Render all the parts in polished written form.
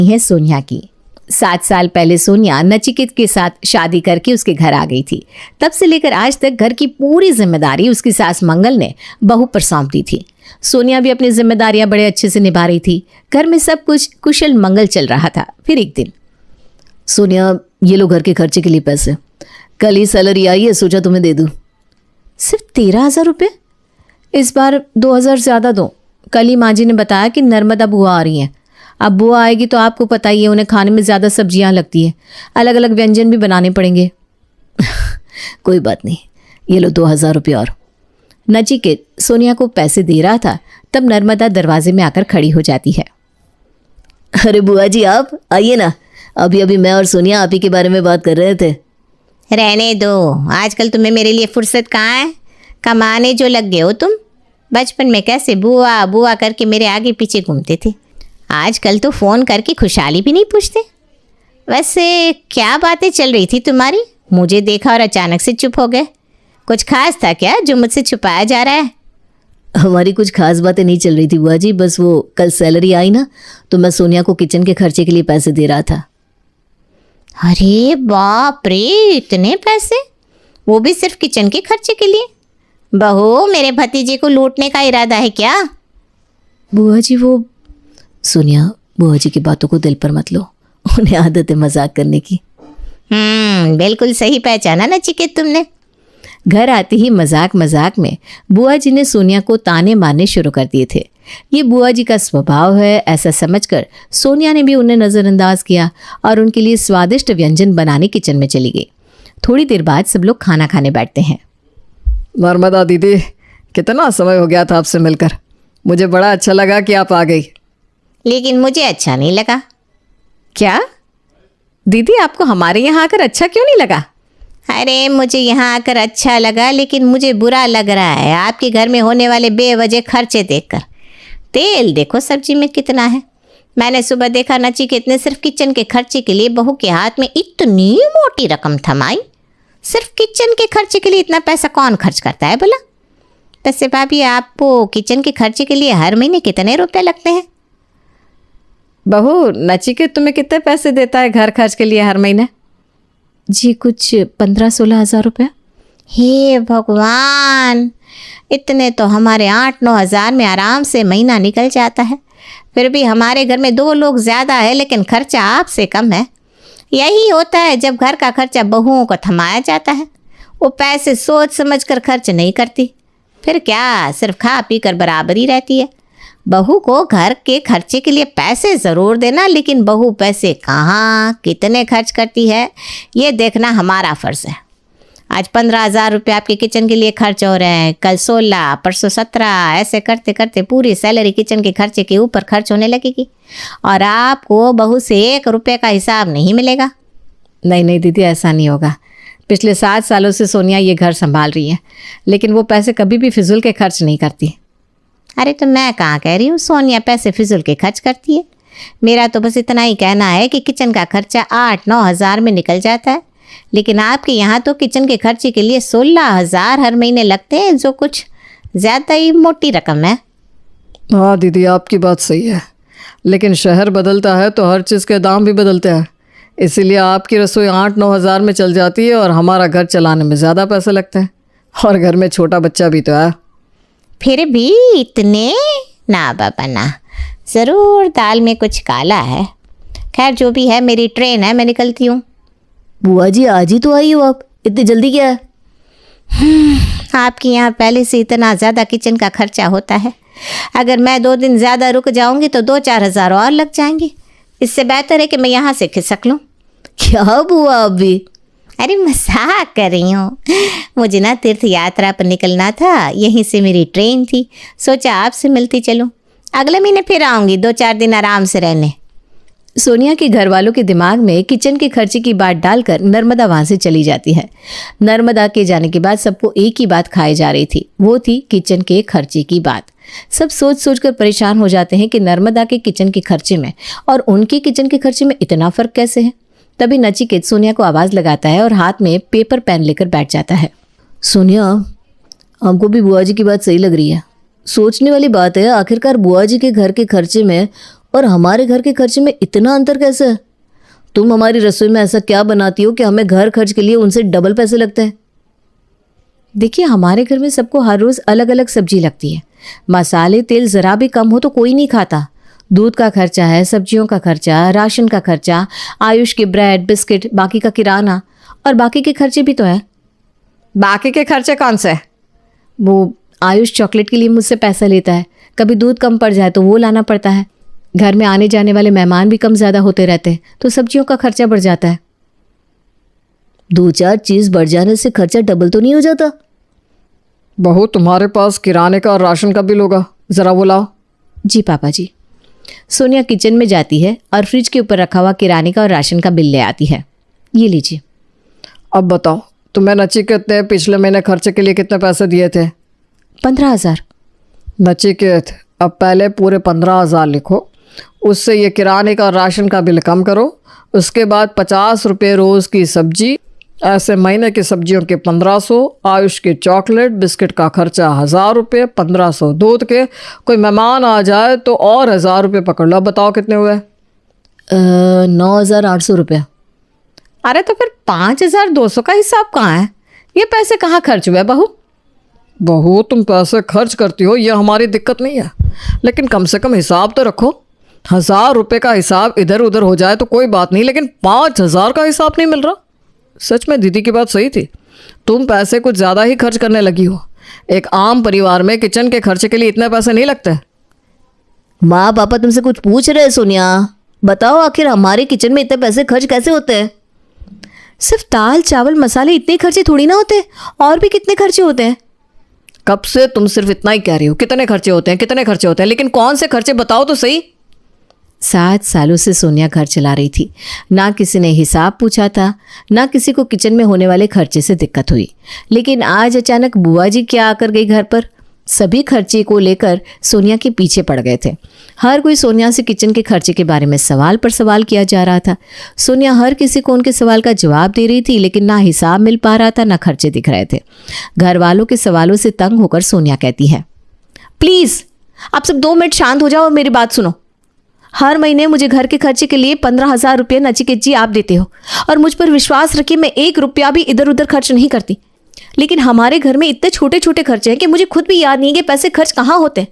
है सोनिया की। 7 साल पहले सोनिया नचिकेत के साथ शादी करके उसके घर आ गई थी। तब से लेकर आज तक घर की पूरी जिम्मेदारी उसकी सास मंगल ने बहू पर सौंप दी थी। सोनिया भी अपनी जिम्मेदारियां बड़े अच्छे से निभा रही थी। घर में सब कुछ कुशल मंगल चल रहा था। फिर एक दिन, सोनिया, ये लो घर के खर्चे के लिए पैसे। कल ही सैलरी आई है, सोचा तुम्हें दे दूँ। सिर्फ 13,000 रुपये? इस बार 2,000 ज़्यादा दो। कल ही माँ जी ने बताया कि नर्मदा बुआ आ रही हैं। अब बुआ आएगी तो आपको पता ही है, उन्हें खाने में ज़्यादा सब्जियां लगती है, अलग अलग व्यंजन भी बनाने पड़ेंगे। कोई बात नहीं, ये लो 2,000 रुपये और। नचिकेत सोनिया को पैसे दे रहा था, तब नर्मदा दरवाजे में आकर खड़ी हो जाती है। अरे बुआ जी, आप आइए ना। अभी अभी मैं और सोनिया आप ही के बारे में बात कर रहे थे। रहने दो, आजकल तुम्हें मेरे लिए फुर्सत कहाँ है? कमाने जो लग गए हो तुम। बचपन में कैसे बुआ बुआ करके मेरे आगे पीछे घूमते थे, आजकल तो फ़ोन करके खुशहाली भी नहीं पूछते। वैसे क्या बातें चल रही थी तुम्हारी? मुझे देखा और अचानक से चुप हो गए। कुछ खास था क्या जो मुझसे छुपाया जा रहा है? हमारी कुछ खास बातें नहीं चल रही थी बुआ जी, बस वो कल सैलरी आई ना, तो मैं सोनिया को किचन के खर्चे के लिए पैसे दे रहा था। अरे बाप रे, इतने पैसे? वो भी सिर्फ किचन के खर्चे के लिए? बहू, मेरे भतीजे को लूटने का इरादा है क्या? बुआ जी, वो सोनिया, बुआ जी की बातों को दिल पर मत लो, उन्हें आदत है मजाक करने की। बिल्कुल सही पहचाना नचिकेत तुमने। घर आते ही मजाक मजाक में बुआ जी ने सोनिया को ताने मारने शुरू कर दिए थे। ये बुआ जी का स्वभाव है, ऐसा समझकर सोनिया ने भी उन्हें नज़रअंदाज किया और उनके लिए स्वादिष्ट व्यंजन बनाने किचन में चली गई। थोड़ी देर बाद सब लोग खाना खाने बैठते हैं। नर्मदा दीदी, कितना समय हो गया था आपसे मिलकर। मुझे बड़ा अच्छा लगा कि आप आ गई। लेकिन मुझे अच्छा नहीं लगा। क्या दीदी, आपको हमारे यहाँ आकर अच्छा क्यों नहीं लगा? अरे मुझे यहाँ आकर अच्छा लगा, लेकिन मुझे बुरा लग रहा है आपके घर में होने वाले बेवजह खर्चे देखकर। तेल देखो सब्जी में कितना है। मैंने सुबह देखा नचिकेत ने सिर्फ किचन के खर्चे के लिए बहू के हाथ में इतनी मोटी रकम थमाई। सिर्फ किचन के खर्चे के लिए इतना पैसा कौन खर्च करता है भला? वैसे भाभी, आपको किचन के खर्चे के लिए हर महीने कितने रुपए लगते हैं? बहू, नचिकेत तुम्हें कितने पैसे देता है घर खर्च के लिए हर महीने? जी कुछ 15-16 हज़ार रुपये। हे भगवान, इतने तो हमारे 8-9 हज़ार में आराम से महीना निकल जाता है। फिर भी हमारे घर में 2 लोग ज़्यादा है, लेकिन खर्चा आपसे कम है। यही होता है जब घर का खर्चा बहुओं को थमाया जाता है। वो पैसे सोच समझ कर खर्च नहीं करती, फिर क्या सिर्फ खा पी कर बराबरी रहती है। बहू को घर के खर्चे के लिए पैसे ज़रूर देना, लेकिन बहू पैसे कहाँ कितने खर्च करती है ये देखना हमारा फ़र्ज़ है। आज 15,000 रुपये आपके किचन के लिए खर्च हो रहे हैं, कल 16, परसों 17, ऐसे करते करते पूरी सैलरी किचन के खर्चे के ऊपर खर्च होने लगेगी और आपको बहू से 1 रुपये का हिसाब नहीं मिलेगा। नहीं नहीं दीदी, ऐसा नहीं होगा। पिछले 7 सालों से सोनिया ये घर संभाल रही है, लेकिन वो पैसे कभी भी फिजूल के खर्च नहीं करती। अरे तो मैं कहाँ कह रही हूँ सोनिया पैसे फिजूल के खर्च करती है। मेरा तो बस इतना ही कहना है कि किचन का खर्चा 8-9 हज़ार में निकल जाता है, लेकिन आपके यहाँ तो किचन के खर्चे के लिए 16,000 हर महीने लगते हैं, जो कुछ ज़्यादा ही मोटी रकम है। हाँ दीदी, आपकी बात सही है, लेकिन शहर बदलता है तो हर चीज़ के दाम भी बदलते हैं। इसीलिए आपकी रसोई 8-9 हज़ार में चल जाती है और हमारा घर चलाने में ज़्यादा पैसे लगते हैं, और घर में छोटा बच्चा भी तो है। फिर भी इतने ना बाबा ना, ज़रूर दाल में कुछ काला है। खैर जो भी है, मेरी ट्रेन है, मैं निकलती हूँ। बुआ जी, आज ही तो आई हो आप, इतनी जल्दी क्या है? आपके यहाँ पहले से इतना ज़्यादा किचन का खर्चा होता है, अगर मैं 2 दिन ज़्यादा रुक जाऊँगी तो 2-4 हज़ार और लग जाएंगे। इससे बेहतर है कि मैं यहाँ से खिसक लूँ। क्या बुआ, आप भी? अरे मजाक कर रही हूँ। मुझे ना तीर्थ यात्रा पर निकलना था, यहीं से मेरी ट्रेन थी, सोचा आपसे मिलती चलूँ। अगले महीने फिर आऊँगी 2-4 दिन आराम से रहने। सोनिया के घर वालों के दिमाग में किचन के खर्चे की बात डालकर नर्मदा वहाँ से चली जाती है। नर्मदा के जाने के बाद सबको एक ही बात खाई जा रही थी, वो थी किचन के खर्चे की बात। सब सोच सोच कर परेशान हो जाते हैं कि नर्मदा के किचन के खर्चे में और उनके किचन के खर्चे में इतना फ़र्क कैसे है। तभी नचिकेत सोनिया को आवाज़ लगाता है और हाथ में पेपर पेन लेकर बैठ जाता है। सोनिया, हमको भी बुआ जी की बात सही लग रही है। सोचने वाली बात है, आखिरकार बुआ जी के घर के खर्चे में और हमारे घर के खर्चे में इतना अंतर कैसे है? तुम हमारी रसोई में ऐसा क्या बनाती हो कि हमें घर खर्च के लिए उनसे डबल पैसे लगते हैं? देखिए, हमारे घर में सबको हर रोज़ अलग अलग सब्जी लगती है। मसाले तेल ज़रा भी कम हो तो कोई नहीं खाता। दूध का खर्चा है, सब्जियों का खर्चा, राशन का खर्चा, आयुष के ब्रेड बिस्किट, बाकी का किराना और बाकी के खर्चे भी तो है। बाकी के खर्चे कौन से? वो आयुष चॉकलेट के लिए मुझसे पैसा लेता है, कभी दूध कम पड़ जाए तो वो लाना पड़ता है। घर में आने जाने वाले मेहमान भी कम ज़्यादा होते रहते हैं तो सब्जियों का खर्चा बढ़ जाता है। 2-4 चीज़ बढ़ जाने से खर्चा डबल तो नहीं हो जाता? बहू, तुम्हारे पास किराने का और राशन का बिल होगा, ज़रा वो लाओ। जी पापा जी। सोनिया किचन में जाती है और फ्रिज के ऊपर रखा हुआ किराने का और राशन का बिल ले आती है। ये लीजिए। अब बताओ, तुम्हें नचिकेत ने पिछले महीने खर्चे के लिए कितने पैसे दिए थे? 15,000। नचिकेत, अब पहले पूरे 15,000 लिखो, उससे ये किराने का और राशन का बिल कम करो, उसके बाद 50 रुपये रोज़ की सब्जी, ऐसे महीने की सब्जियों के 1500, आयुष के चॉकलेट बिस्किट का खर्चा 1000 रुपये, 1500 दूध के, कोई मेहमान आ जाए तो और 1000 रुपये पकड़ लो। बताओ कितने हुए? 9,800 रुपया। अरे तो फिर 5,200 का हिसाब कहाँ है? ये पैसे कहाँ खर्च हुए बहू? बहू, तुम पैसे खर्च करती हो, यह हमारी दिक्कत नहीं है, लेकिन कम से कम हिसाब तो रखो। 1000 रुपये का हिसाब इधर उधर हो जाए तो कोई बात नहीं, लेकिन 5,000 का हिसाब नहीं मिल रहा। सच में दीदी की बात सही थी, तुम पैसे कुछ ज़्यादा ही खर्च करने लगी हो। एक आम परिवार में किचन के खर्चे के लिए इतने पैसे नहीं लगते। माँ पापा तुमसे कुछ पूछ रहे हैं सोनिया, बताओ आखिर हमारे किचन में इतने पैसे खर्च कैसे होते हैं? सिर्फ दाल चावल मसाले इतने खर्चे थोड़ी ना होते, और भी कितने खर्चे होते हैं। कब से तुम सिर्फ इतना ही कह रही हो, कितने खर्चे होते हैं, कितने खर्चे होते हैं, लेकिन कौन से खर्चे बताओ तो सही। 7 सालों से सोनिया घर चला रही थी। ना किसी ने हिसाब पूछा था, ना किसी को किचन में होने वाले खर्चे से दिक्कत हुई। लेकिन आज अचानक बुआ जी क्या आकर गई घर पर। सभी खर्चे को लेकर सोनिया के पीछे पड़ गए थे। हर कोई सोनिया से किचन के खर्चे के बारे में सवाल पर सवाल किया जा रहा था। सोनिया हर किसी को उनके सवाल का जवाब दे रही थी, लेकिन ना हिसाब मिल पा रहा था, ना खर्चे दिख रहे थे। घर वालों के सवालों से तंग होकर सोनिया कहती है, प्लीज़ आप सब 2 मिनट शांत हो जाओ और मेरी बात सुनो। हर महीने मुझे घर के खर्चे के लिए 15,000 रुपये नचिकेत जी आप देते हो, और मुझ पर विश्वास रखिए मैं 1 रुपया भी इधर उधर खर्च नहीं करती। लेकिन हमारे घर में इतने छोटे छोटे खर्चे हैं कि मुझे खुद भी याद नहीं है कि पैसे खर्च कहाँ होते हैं।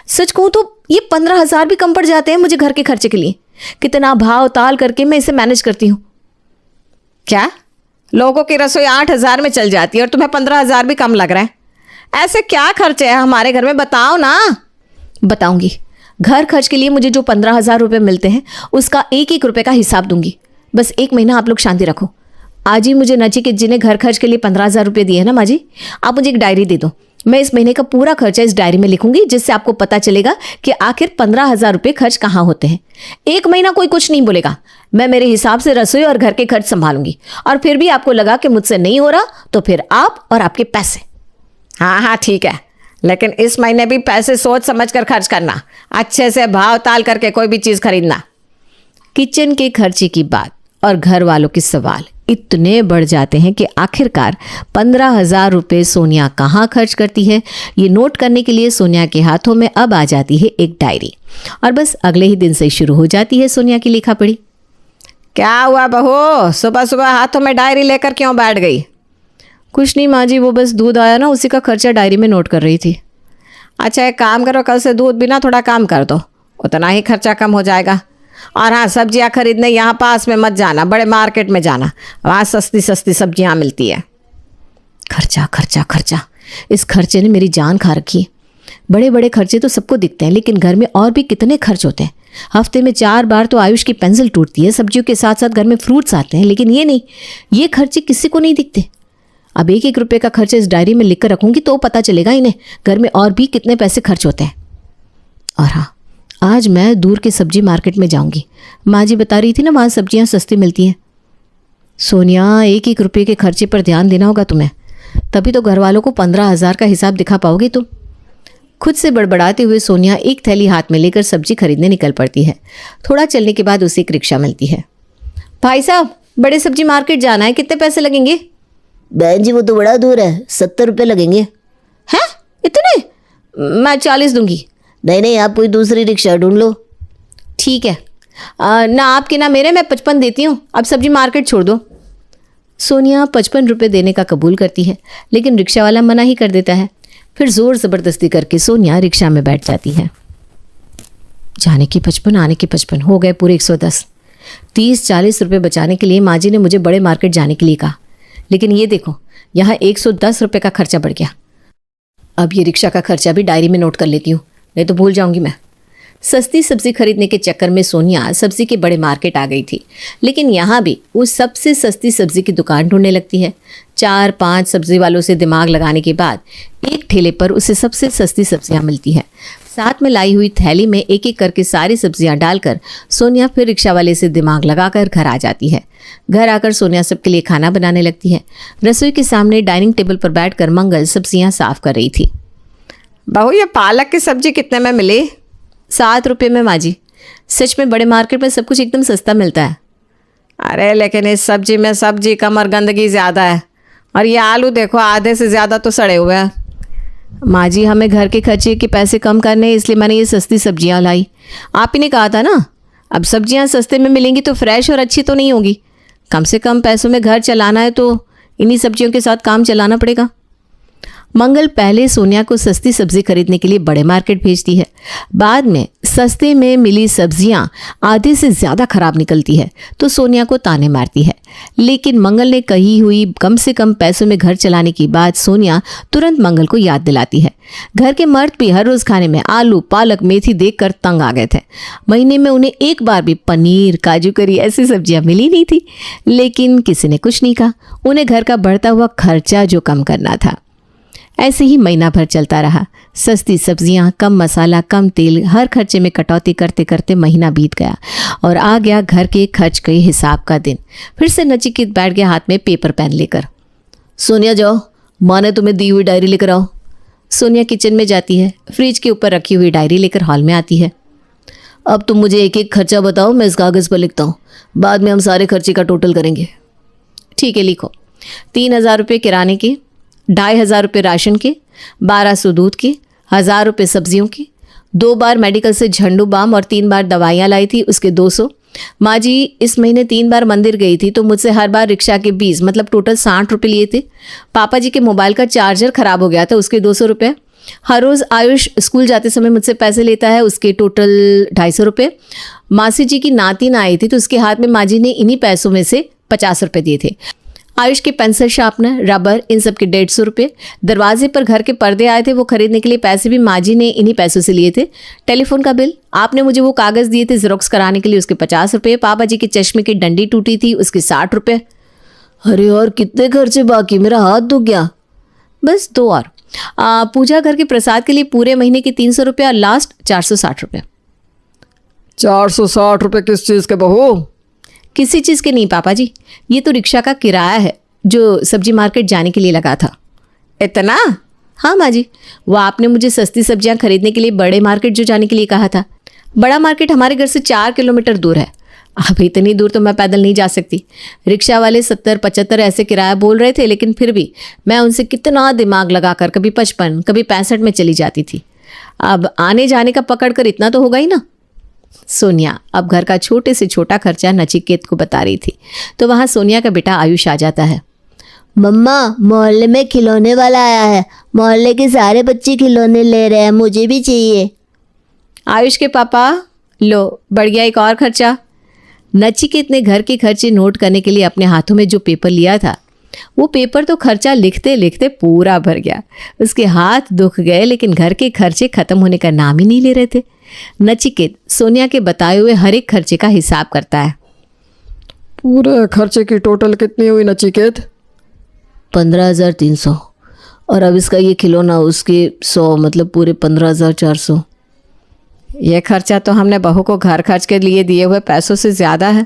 सच कहूँ तो ये 15,000 भी कम पड़ जाते हैं मुझे घर के खर्चे के लिए। कितना भाव ताल करके मैं इसे मैनेज करती हूँ। क्या लोगों की रसोई 8,000 में चल जाती है और तुम्हें 15,000 भी कम लग रहा है? ऐसे क्या खर्चे हैं हमारे घर में, बताओ ना। बताऊंगी। घर खर्च के लिए मुझे जो 15,000 रुपये मिलते हैं उसका 1-1 रुपये का हिसाब दूंगी। बस 1 महीना आप लोग शांति रखो। आज ही मुझे नचिकेत जी ने घर खर्च के लिए 15,000 रुपये दिए हैं ना माँ जी। आप मुझे एक डायरी दे दो, मैं इस महीने का पूरा खर्चा इस डायरी में लिखूंगी, जिससे आपको पता चलेगा कि आखिर 15,000 रुपये खर्च कहाँ होते हैं। 1 महीना कोई कुछ नहीं बोलेगा, मैं मेरे हिसाब से रसोई और घर के खर्च संभालूंगी। और फिर भी आपको लगा कि मुझसे नहीं हो रहा तो फिर आप और आपके पैसे। हाँ हाँ ठीक है, लेकिन इस महीने भी पैसे सोच समझ कर खर्च करना, अच्छे से भाव ताल करके कोई भी चीज़ खरीदना। किचन के खर्चे की बात और घर वालों के सवाल इतने बढ़ जाते हैं कि आखिरकार 15,000 रुपये सोनिया कहाँ खर्च करती है, ये नोट करने के लिए सोनिया के हाथों में अब आ जाती है एक डायरी। और बस अगले ही दिन से शुरू हो जाती है सोनिया की लिखा पढ़ी। क्या हुआ बहू, सुबह सुबह हाथों में डायरी लेकर क्यों बैठ गई? कुछ नहीं माँ जी, वो बस दूध आया ना, उसी का खर्चा डायरी में नोट कर रही थी। अच्छा एक काम करो, कल से दूध बिना थोड़ा काम कर दो, उतना ही खर्चा कम हो जाएगा। और हाँ, सब्जियाँ खरीदने यहाँ पास में मत जाना, बड़े मार्केट में जाना, वहाँ सस्ती सस्ती सब्जियाँ मिलती है। खर्चा खर्चा खर्चा, इस खर्चे ने मेरी जान खा रखी है। बड़े बड़े खर्चे तो सबको दिखते हैं, लेकिन घर में और भी कितने खर्च होते हैं। हफ्ते में 4 बार तो आयुष की पेंसिल टूटती है, सब्जियों के साथ साथ घर में फ्रूट्स आते हैं, लेकिन ये नहीं, ये खर्चे किसी को नहीं दिखते। अब 1-1 रुपये का खर्चा इस डायरी में लिख कर रखूँगी तो पता चलेगा इन्हें घर में और भी कितने पैसे खर्च होते हैं। और हाँ, आज मैं दूर के सब्जी मार्केट में जाऊंगी। माँ जी बता रही थी ना, वहाँ सब्जियाँ सस्ती मिलती हैं। सोनिया, 1-1 रुपये के खर्चे पर ध्यान देना होगा तुम्हें, तभी तो घर वालों को 15,000 का हिसाब दिखा पाओगी तुम। खुद से बड़बड़ाते हुए सोनिया एक थैली हाथ में लेकर सब्जी खरीदने निकल पड़ती है। थोड़ा चलने के बाद उसे एक रिक्शा मिलती है। भाई साहब, बड़े सब्जी मार्केट जाना है, कितने पैसे लगेंगे? बहन जी वो तो बड़ा दूर है, 70 रुपये लगेंगे। हैं इतने? मैं 40 दूंगी। नहीं नहीं, आप कोई दूसरी रिक्शा ढूंढ लो। ठीक है, ना आपके ना मेरे, मैं 55 देती हूँ, अब सब्जी मार्केट छोड़ दो। सोनिया 55 रुपये देने का कबूल करती है, लेकिन रिक्शा वाला मना ही कर देता है। फिर ज़ोर ज़बरदस्ती करके सोनिया रिक्शा में बैठ जाती है। जाने की 55, आने की 55, हो गए पूरे 110। 30-40 रुपये बचाने के लिए माँ जी ने मुझे बड़े मार्केट जाने के लिए कहा, लेकिन ये देखो यहाँ 110 रुपये का खर्चा बढ़ गया। अब ये रिक्शा का खर्चा भी डायरी में नोट कर लेती हूँ, नहीं तो भूल जाऊंगी मैं। सस्ती सब्जी खरीदने के चक्कर में सोनिया सब्जी के बड़े मार्केट आ गई थी, लेकिन यहाँ भी वो सबसे सस्ती सब्जी की दुकान ढूंढने लगती है। 4-5 सब्जी वालों से दिमाग लगाने के बाद एक ठेले पर उसे सबसे सस्ती सब्जियाँ मिलती है। साथ में लाई हुई थैली में एक एक करके सारी सब्जियां डालकर सोनिया फिर रिक्शा वाले से दिमाग लगाकर घर आ जाती है। घर आकर सोनिया सबके लिए खाना बनाने लगती है। रसोई के सामने डाइनिंग टेबल पर बैठकर मंगल सब्जियां साफ कर रही थी। बहू, ये पालक की सब्जी कितने में मिली? 7 रुपये में माँ जी। सच में बड़े मार्केट में सब कुछ एकदम सस्ता मिलता है। अरे लेकिन इस सब्जी में सब्जी कम और गंदगी ज़्यादा है, और ये आलू देखो आधे से ज़्यादा तो सड़े हुए हैं। माँ जी, हमें घर के खर्चे के पैसे कम करने, इसलिए मैंने ये सस्ती सब्जियां लाई। आप ही ने कहा था ना, अब सब्जियां सस्ते में मिलेंगी तो फ्रेश और अच्छी तो नहीं होगी। कम से कम पैसों में घर चलाना है तो इन्हीं सब्जियों के साथ काम चलाना पड़ेगा। मंगल पहले सोनिया को सस्ती सब्जी खरीदने के लिए बड़े मार्केट भेजती है। बाद में सस्ते में मिली सब्जियां आधे से ज़्यादा खराब निकलती है तो सोनिया को ताने मारती है। लेकिन मंगल ने कही हुई कम से कम पैसों में घर चलाने की बात सोनिया तुरंत मंगल को याद दिलाती है। घर के मर्द भी हर रोज़ खाने में आलू, पालक, मेथी देखकर तंग आ गए थे। महीने में उन्हें एक बार भी पनीर, काजू करी ऐसी सब्जियां मिली नहीं थी, लेकिन किसी ने कुछ नहीं कहा। उन्हें घर का बढ़ता हुआ खर्चा जो कम करना था। ऐसे ही महीना भर चलता रहा। सस्ती सब्जियां, कम मसाला, कम तेल, हर खर्चे में कटौती करते करते महीना बीत गया और आ गया घर के खर्च के हिसाब का दिन। फिर से नचिकेत बैठ गया हाथ में पेपर पेन लेकर। सोनिया जाओ, माँ ने तुम्हें दी हुई डायरी लेकर आओ। सोनिया किचन में जाती है, फ्रिज के ऊपर रखी हुई डायरी लेकर हॉल में आती है। अब तुम मुझे एक एक खर्चा बताओ, मैं इस कागज़ पर लिखता हूँ, बाद में हम सारे खर्चे का टोटल करेंगे। ठीक है, लिखो। 3000 रुपये किराने के, 2500 रुपये राशन के, 1200 दूध के, 1000 रुपये सब्जियों के, 2 बार मेडिकल से झंडू बाम और 3 बार दवाइयाँ लाई थी, उसके 200। माँ जी इस महीने 3 बार मंदिर गई थी तो मुझसे हर बार रिक्शा के 20, मतलब टोटल 60 रुपये लिए थे। पापा जी के मोबाइल का चार्जर खराब हो गया था, उसके 200 रुपये। हर रोज़ आयुष स्कूल जाते समय मुझसे पैसे लेता है, उसके टोटल 250 रुपये। मासी जी की नातिन आई थी तो उसके हाथ में माँ जी ने इन्हीं पैसों में से 50 रुपये दिए थे। आयुष के पेंसिल शार्पनर, रबर, इन सब के 150 रुपये। दरवाजे पर घर के पर्दे आए थे, वो खरीदने के लिए पैसे भी माँ जी ने इन्हीं पैसों से लिए थे। टेलीफोन का बिल, आपने मुझे वो कागज़ दिए थे ज़ेरॉक्स कराने के लिए, उसके 50 रुपये। पापा जी के चश्मे की डंडी टूटी थी, उसके 60 रुपये। अरे और कितने खर्चे बाकी, मेरा हाथ दुख गया। बस 2 और। पूजा घर के प्रसाद के लिए पूरे महीने के 300 रुपये और लास्ट 460 रुपये। 460 रुपये किस चीज़ के बहू? किसी चीज़ के नहीं पापा जी, ये तो रिक्शा का किराया है जो सब्जी मार्केट जाने के लिए लगा था। इतना? हाँ माँ जी, वो आपने मुझे सस्ती सब्जियां खरीदने के लिए बड़े मार्केट जो जाने के लिए कहा था। बड़ा मार्केट हमारे घर से 4 किलोमीटर दूर है। अब इतनी दूर तो मैं पैदल नहीं जा सकती। रिक्शा वाले 70-75 ऐसे किराया बोल रहे थे, लेकिन फिर भी मैं उनसे कितना दिमाग लगाकर कभी 55, कभी 65 में चली जाती थी। अब आने जाने का पकड़ कर इतना तो होगा ही ना। सोनिया अब घर का छोटे से छोटा खर्चा नचिकेत को बता रही थी तो वहाँ सोनिया का बेटा आयुष आ जाता है। मम्मा, मोहल्ले में खिलौने वाला आया है, मोहल्ले के सारे बच्चे खिलौने ले रहे हैं, मुझे भी चाहिए। आयुष के पापा, लो बढ़ गया एक और खर्चा। नचिकेत ने घर के खर्चे नोट करने के लिए अपने हाथों में जो पेपर लिया था, वो पेपर तो खर्चा लिखते लिखते पूरा भर गया। उसके हाथ दुख गए, लेकिन घर के खर्चे खत्म होने का नाम ही नहीं ले रहे थे। नचिकेत सोनिया के बताए हुए हर एक खर्चे का हिसाब करता है। पूरे खर्चे की टोटल कितनी हुई नचिकेत? 15,300, और अब इसका ये खिलौना उसके 100, मतलब पूरे 15,400। यह खर्चा तो हमने बहू को घर खर्च के लिए दिए हुए पैसों से ज़्यादा है।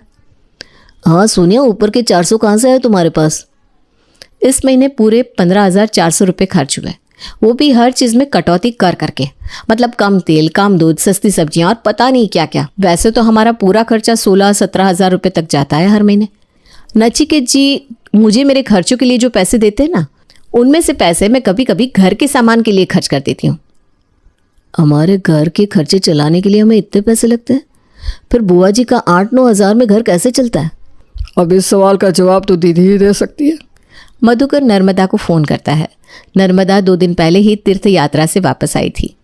हाँ सोनिया, ऊपर के 400 कहाँ से आए तुम्हारे पास? इस महीने पूरे 15,400 रुपये खर्च हुए, वो भी हर चीज़ में कटौती कर करके, मतलब कम तेल, कम दूध, सस्ती सब्जियां और पता नहीं क्या क्या। वैसे तो हमारा पूरा खर्चा 16-17 हज़ार रुपये तक जाता है हर महीने। नचिकेत जी मुझे मेरे खर्चों के लिए जो पैसे देते हैं ना, उनमें से पैसे मैं कभी कभी घर के सामान के लिए खर्च कर देती हूँ। हमारे घर के खर्चे चलाने के लिए हमें इतने पैसे लगते हैं? फिर बुआ जी का 8-9 हज़ार में घर कैसे चलता है? अब इस सवाल का जवाब तो दीदी ही दे सकती है। मधुकर नर्मदा को फ़ोन करता है। नर्मदा 2 दिन पहले ही तीर्थ यात्रा से वापस आई थी।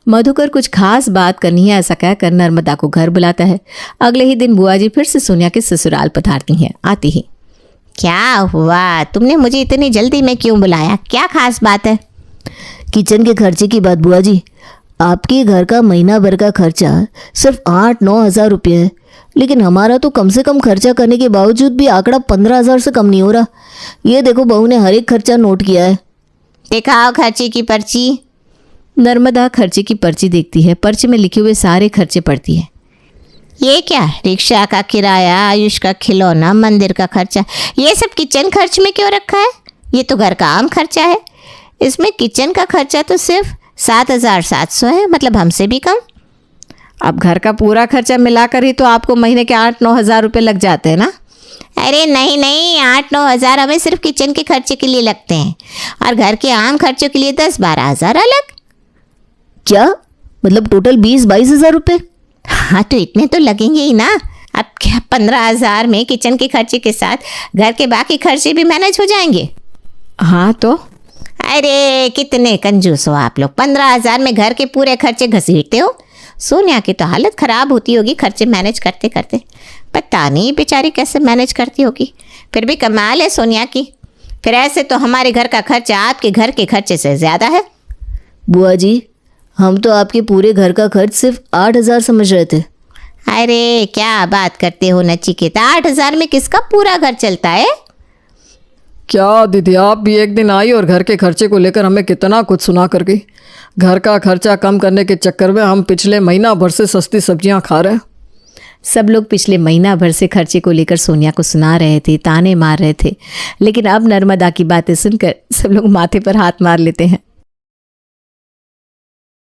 मधुकर कुछ खास बात करनी है ऐसा कहकर नर्मदा को घर बुलाता है। अगले ही दिन बुआ जी फिर से सोनिया के ससुराल पधारती हैं। आती ही, क्या हुआ, तुमने मुझे इतनी जल्दी में क्यों बुलाया, क्या खास बात है? किचन के खर्चे की बात बुआ जी। आपके घर का महीना भर का खर्चा सिर्फ 8-9 हज़ार रुपये है, लेकिन हमारा तो कम से कम खर्चा करने के बावजूद भी आंकड़ा 15 हज़ार से कम नहीं हो रहा। ये देखो, बहू ने हर एक खर्चा नोट किया है। दिखाओ खर्चे की पर्ची। नर्मदा खर्चे की पर्ची देखती है। पर्ची में लिखे हुए सारे खर्चे पढ़ती है। ये क्या, रिक्शा का किराया, आयुष का खिलौना, मंदिर का खर्चा, ये सब किचन खर्च में क्यों रखा है? ये तो घर का आम खर्चा है। इसमें किचन का खर्चा तो सिर्फ 7,700 है, मतलब हमसे भी कम। अब घर का पूरा खर्चा मिलाकर ही तो आपको महीने के 8-9 हज़ार रुपये लग जाते हैं ना। अरे नहीं नहीं, 8-9 हज़ार हमें सिर्फ किचन के खर्चे के लिए लगते हैं और घर के आम खर्चों के लिए 10-12 हज़ार अलग। क्या मतलब टोटल 20-22 हज़ार रुपये? हाँ तो इतने तो लगेंगे ही ना। अब क्या 15 हज़ार में किचन के खर्चे के साथ घर के बाकी खर्चे भी मैनेज हो जाएंगे? हाँ तो अरे कितने कंजूस हो आप लोग, 15 हज़ार में घर के पूरे खर्चे घसीटते हो। सोनिया की तो हालत ख़राब होती होगी खर्चे मैनेज करते करते। पता नहीं बेचारी कैसे मैनेज करती होगी। फिर भी कमाल है सोनिया की। फिर ऐसे तो हमारे घर का खर्चा आपके घर के खर्चे से ज़्यादा है। बुआ जी, हम तो आपके पूरे घर का खर्च सिर्फ 8 हज़ार समझ रहे थे। अरे क्या बात करते हो नचिकेता, 8 हज़ार में किसका पूरा घर चलता है? क्या दीदी, आप भी एक दिन आई और घर के खर्चे को लेकर हमें कितना कुछ सुना कर गई। घर का खर्चा कम करने के चक्कर में हम पिछले महीना भर से सस्ती सब्जियां खा रहे हैं। सब लोग पिछले महीना भर से खर्चे को लेकर सोनिया को सुना रहे थे, ताने मार रहे थे, लेकिन अब नर्मदा की बातें सुनकर सब लोग माथे पर हाथ मार लेते हैं।